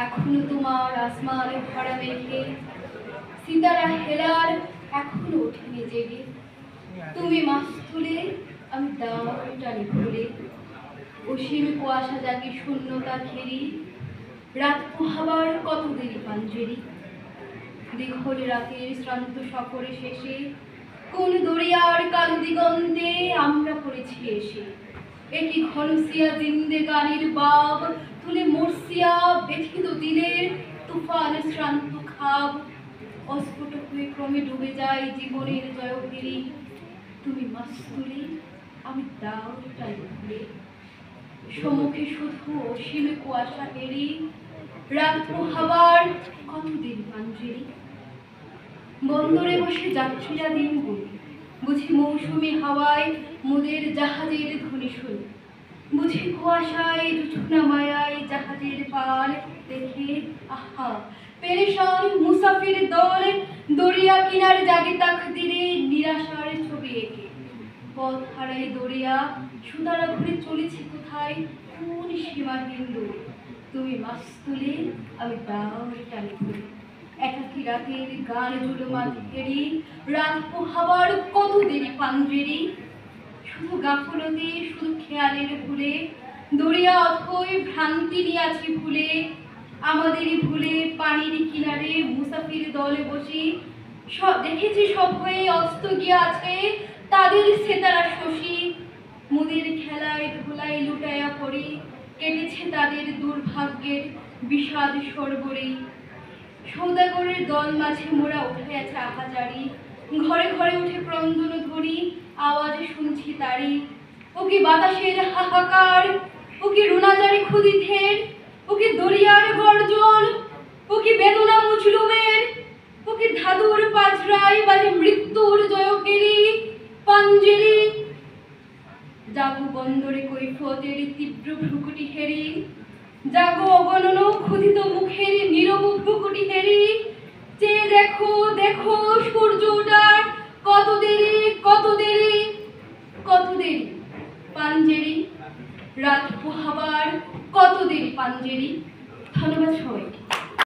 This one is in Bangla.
এখনো তোমার আসমানে ভরা মেঘে সিতারা হেলার এখনো ওঠেনি জেগে। তুমি মাছ তুলে আমি দাও টানি খুলে, অসীম কুয়াশা জাগে শূন্যতা ঘেরি। রাত পোহাবার কত দেরি পাঞ্জেরি, দীঘল রাতের শ্রান্ত সফরে শেষে কোন দরিয়ার কালো দিগন্তে আমরা পড়েছি এসে। একি ঘনসিয়া জিন্দেগানির বাব তুলে মরসিয়া ব্যথিত দিলের তুফান শ্রান্ত খাব। অস্ফুট হয়ে ক্রমে ডুবে যায় জীবনের জয়গিরি। তুমি মাছ তুলে আমি দাও টাই খুলে, সম্মুখে শুধু অসীম কুয়াশা হেরি। রাত পোহাবার কতদিন পাঞ্জেরি, বন্দরে বসে যাত্রীরা দিন গুনি, বুঝি মৌসুমী হাওয়ায় মোদের জাহাজের ধ্বনি শুনি। বুঝি কুয়াশায় জুছনা মায়ায় জাহাজের পাল দেখে আহা পেরেশান মুসাফির দল। দরিয়া কিনার জাগে তাকদিরে নিরাশার ছবি এঁকে। পথ হারাই দরিয়া সুতারা ঘুরে চলেছে কোথায় কোন সীমাহীন দূরে। তুমি মাছ তুলে আমি দাও টানি খুলে, একাকী রাতের গান জুলুমাত হেরি। রাত পোহাবার কত দেরি পাঞ্জেরি, শুধু গাফলতি শুধু খেয়ালের ভুলে। দরিয়া অথই ভ্রান্তি নিয়াছি ভুলে, আমাদেরই ভুলে পানির কিনারে মুসাফির দলে বসি। দেখেছি সব হয়ে অস্ত গিয়ে আছে তাদের সেতারা শশী। মুদের খেলায় ধুলাই লুটাইয়া পড়ি, কেটেছে তাদের দুর্ভাগ্যের বিষাদ সরবরি। সৌদাগরের দল মাঝে মোরা উঠাইয়াছে আহাজারি, ঘরে ঘরে উঠে ক্রন্দন ধরি আওয়াজে শুনছি তারি। ও কি বাতাসের হাহাকার, ও কি রুনাজারি ক্ষুদিতের, ও কি দরিয়ার গর্জন, ও কি বেদনা মুজলুমের, ও কি ধাদুর পাজরায় বাজে মৃত্যুর জয়কেরি পাঞ্জেরি। জাগো বন্দরে কৈফিয়তের তীব্র ভ্রুকুটি হেরি, জাগো অগণন ক্ষুধিত মুখের নীরব ভ্রুকুটি হেরি। চেয়ে দেখো দেখো সূর্য ওঠার কত দেরি কত দেরি কত দেরি পাঞ্জেরি। রাত পোহাবার কত দেরি পাঞ্জেরি। ধন্যবাদ সবাইকে।